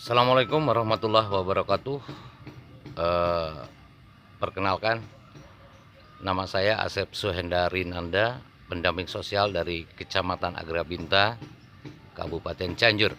Assalamualaikum warahmatullahi wabarakatuh. Eh, Perkenalkan, nama saya Asep Suhendarinanda, pendamping sosial dari Kecamatan Agrabinta, Kabupaten Cianjur.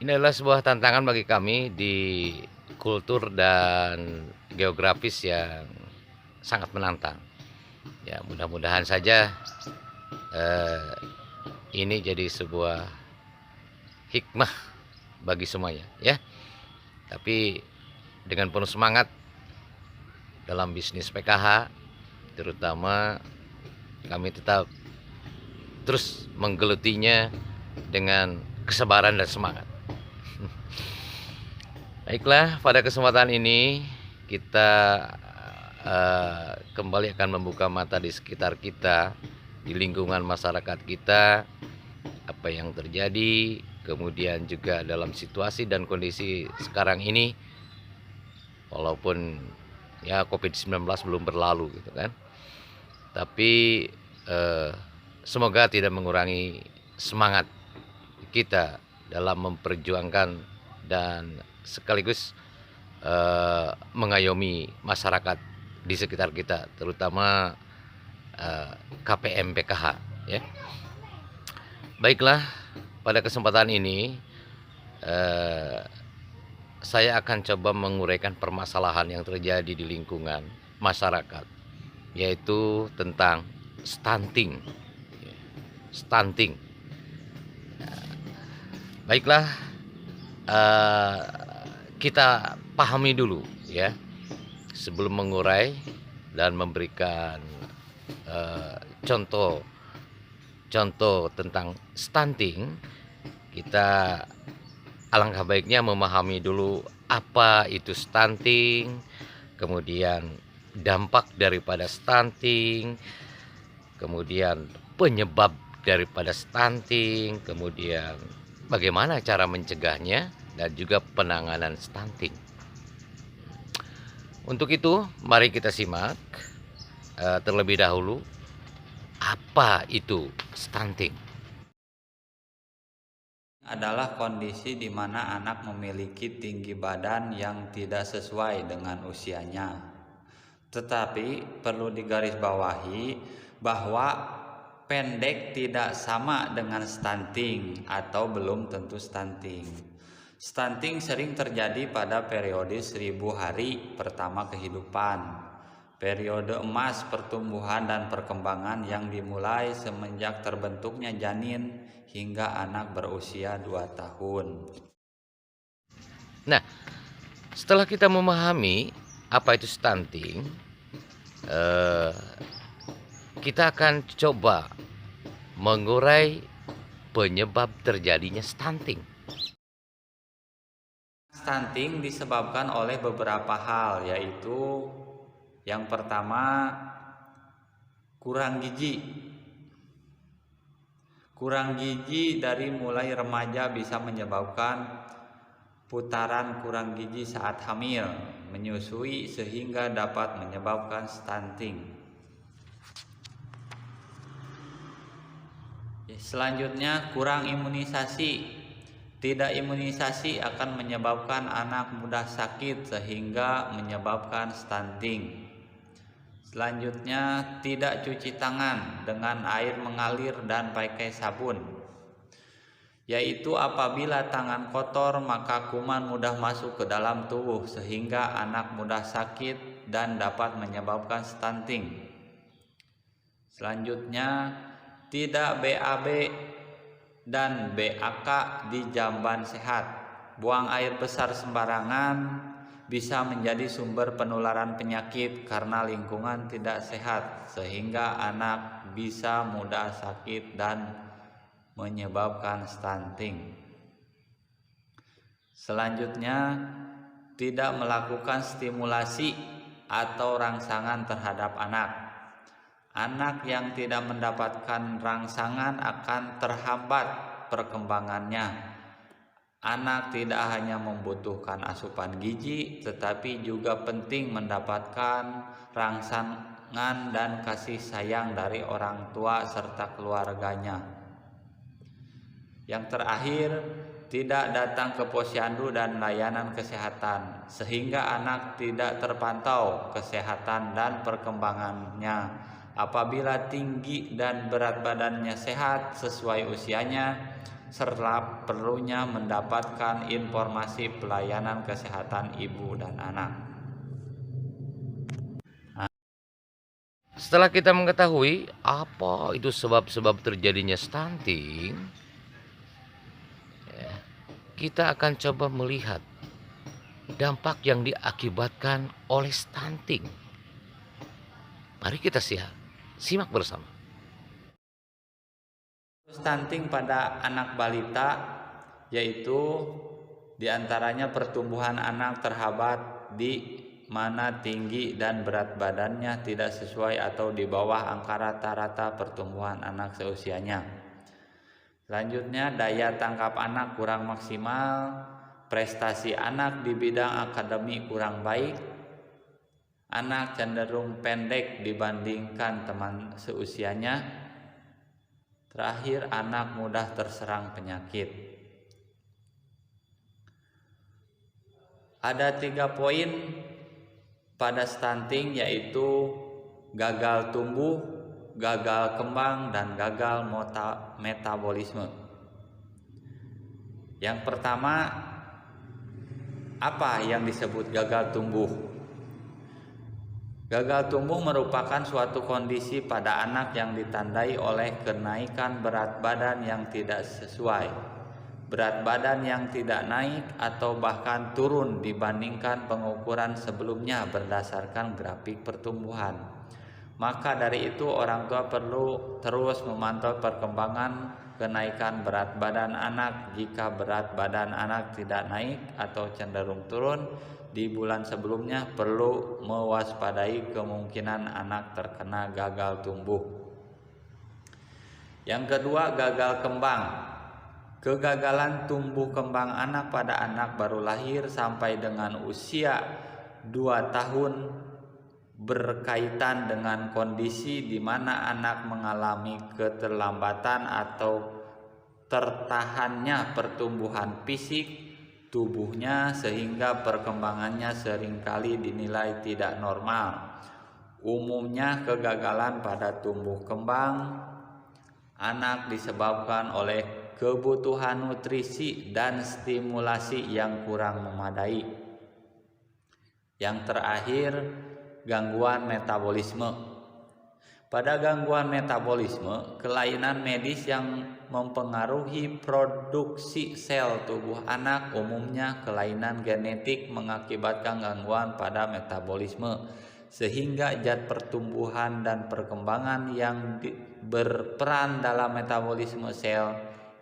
Ini adalah sebuah tantangan bagi kami di kultur dan geografis yang sangat menantang. Ya, mudah-mudahan saja eh, ini jadi sebuah hikmah bagi semuanya, ya. Tapi dengan penuh semangat dalam bisnis PKH, terutama kami tetap terus menggelutinya dengan kesabaran dan semangat. Baiklah, pada kesempatan ini kita kembali akan membuka mata di sekitar kita, di lingkungan masyarakat kita, apa yang terjadi, kemudian juga dalam situasi dan kondisi sekarang ini, walaupun ya COVID-19 belum berlalu gitu kan. Tapi semoga tidak mengurangi semangat kita dalam memperjuangkan dan sekaligus mengayomi masyarakat di sekitar kita, terutama KPM PKH, ya. Baiklah, pada kesempatan ini saya akan coba menguraikan permasalahan yang terjadi di lingkungan masyarakat, yaitu tentang stunting. Stunting. Baiklah, kita pahami dulu, ya, sebelum mengurai dan memberikan contoh tentang stunting. Kita alangkah baiknya memahami dulu apa itu stunting, kemudian dampak daripada stunting, kemudian penyebab daripada stunting, kemudian bagaimana cara mencegahnya, dan juga penanganan stunting. Untuk itu, mari kita simak terlebih dahulu apa itu stunting. Adalah kondisi di mana anak memiliki tinggi badan yang tidak sesuai dengan usianya. Tetapi perlu digarisbawahi bahwa pendek tidak sama dengan stunting atau belum tentu stunting. Stunting sering terjadi pada periode 1000 hari pertama kehidupan, periode emas pertumbuhan dan perkembangan yang dimulai semenjak terbentuknya janin hingga anak berusia 2 tahun. Nah, setelah kita memahami apa itu stunting, kita akan coba mengurai penyebab terjadinya stunting. Stunting disebabkan oleh beberapa hal, yaitu yang pertama, kurang gizi. Kurang gizi dari mulai remaja bisa menyebabkan putaran kurang gizi saat hamil, menyusui, sehingga dapat menyebabkan stunting. Selanjutnya, kurang imunisasi. Tidak imunisasi akan menyebabkan anak mudah sakit sehingga menyebabkan stunting. Selanjutnya, tidak cuci tangan dengan air mengalir dan pakai sabun. Yaitu apabila tangan kotor maka kuman mudah masuk ke dalam tubuh sehingga anak mudah sakit dan dapat menyebabkan stunting. Selanjutnya, tidak BAB dan BAK di jamban sehat. Buang air besar sembarangan bisa menjadi sumber penularan penyakit karena lingkungan tidak sehat, sehingga anak bisa mudah sakit dan menyebabkan stunting. Selanjutnya, tidak melakukan stimulasi atau rangsangan terhadap anak. Anak yang tidak mendapatkan rangsangan akan terhambat perkembangannya. Anak tidak hanya membutuhkan asupan gizi, tetapi juga penting mendapatkan rangsangan dan kasih sayang dari orang tua serta keluarganya. Yang terakhir, tidak datang ke posyandu dan layanan kesehatan, sehingga anak tidak terpantau kesehatan dan perkembangannya. Apabila tinggi dan berat badannya sehat sesuai usianya, serta perlunya mendapatkan informasi pelayanan kesehatan ibu dan anak. Setelah kita mengetahui apa itu sebab-sebab terjadinya stunting, kita akan coba melihat dampak yang diakibatkan oleh stunting. Mari kita simak bersama. Stunting pada anak balita yaitu diantaranya pertumbuhan anak terhambat di mana tinggi dan berat badannya tidak sesuai atau di bawah angka rata-rata pertumbuhan anak seusianya. Selanjutnya, daya tangkap anak kurang maksimal, prestasi anak di bidang akademik kurang baik, anak cenderung pendek dibandingkan teman seusianya. Terakhir, anak mudah terserang penyakit. Ada 3 poin pada stunting, yaitu gagal tumbuh, gagal kembang, dan gagal metabolisme. Yang pertama, apa yang disebut gagal tumbuh? Gagal tumbuh merupakan suatu kondisi pada anak yang ditandai oleh kenaikan berat badan yang tidak sesuai, berat badan yang tidak naik atau bahkan turun dibandingkan pengukuran sebelumnya berdasarkan grafik pertumbuhan. Maka dari itu orang tua perlu terus memantau perkembangan kenaikan berat badan anak. Jika berat badan anak tidak naik atau cenderung turun di bulan sebelumnya, perlu mewaspadai kemungkinan anak terkena gagal tumbuh. Yang kedua, gagal kembang. Kegagalan tumbuh kembang anak pada anak baru lahir sampai dengan usia 2 tahun berkaitan dengan kondisi di mana anak mengalami keterlambatan atau tertahannya pertumbuhan fisik tubuhnya sehingga perkembangannya seringkali dinilai tidak normal. Umumnya kegagalan pada tumbuh kembang anak disebabkan oleh kebutuhan nutrisi dan stimulasi yang kurang memadai. Yang terakhir, gangguan metabolisme. Pada gangguan metabolisme, kelainan medis yang mempengaruhi produksi sel tubuh anak, umumnya kelainan genetik, mengakibatkan gangguan pada metabolisme, sehingga zat pertumbuhan dan perkembangan yang berperan dalam metabolisme sel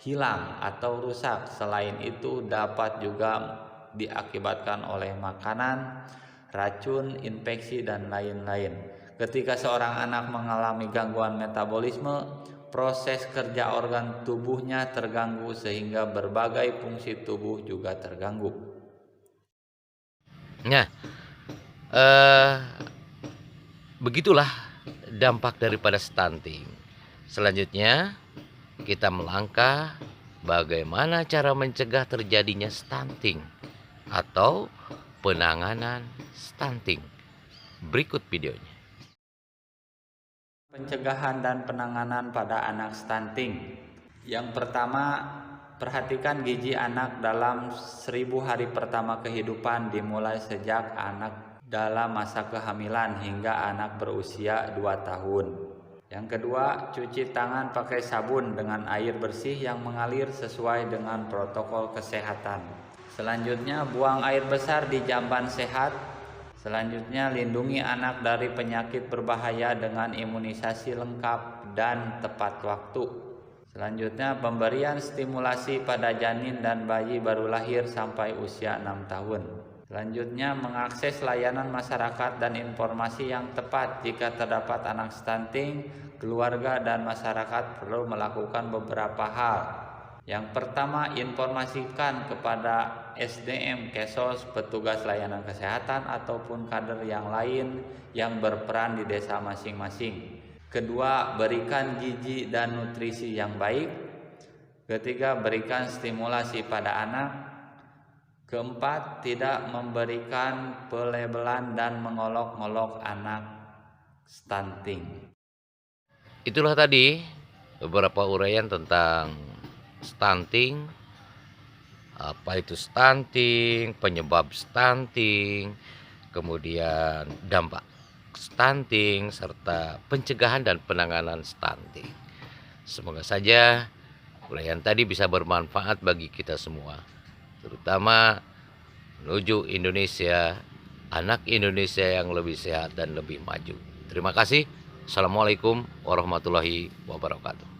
hilang atau rusak. Selain itu, dapat juga diakibatkan oleh makanan, racun, infeksi, dan lain-lain. Ketika seorang anak mengalami gangguan metabolisme, proses kerja organ tubuhnya terganggu sehingga berbagai fungsi tubuh juga terganggu. Nah, begitulah dampak daripada stunting. Selanjutnya, kita melangkah bagaimana cara mencegah terjadinya stunting atau penanganan stunting. Berikut videonya. Pencegahan dan penanganan pada anak stunting. Yang pertama, perhatikan gizi anak dalam 1000 hari pertama kehidupan, dimulai sejak anak dalam masa kehamilan hingga anak berusia 2 tahun. Yang kedua, cuci tangan pakai sabun dengan air bersih yang mengalir sesuai dengan protokol kesehatan. Selanjutnya, buang air besar di jamban sehat. Selanjutnya, lindungi anak dari penyakit berbahaya dengan imunisasi lengkap dan tepat waktu. Selanjutnya, pemberian stimulasi pada janin dan bayi baru lahir sampai usia 6 tahun. Selanjutnya, mengakses layanan masyarakat dan informasi yang tepat. Jika terdapat anak stunting, keluarga dan masyarakat perlu melakukan beberapa hal. Yang pertama, informasikan kepada SDM, Kesos, petugas layanan kesehatan, ataupun kader yang lain yang berperan di desa masing-masing. Kedua, berikan gizi dan nutrisi yang baik. Ketiga, berikan stimulasi pada anak. Keempat, tidak memberikan pelebelan dan mengolok-olok anak stunting. Itulah tadi beberapa uraian tentang stunting, apa itu stunting, penyebab stunting, kemudian dampak stunting, serta pencegahan dan penanganan stunting. Semoga saja uraian tadi bisa bermanfaat bagi kita semua, terutama menuju Indonesia, anak Indonesia yang lebih sehat dan lebih maju. Terima kasih. Assalamualaikum warahmatullahi wabarakatuh.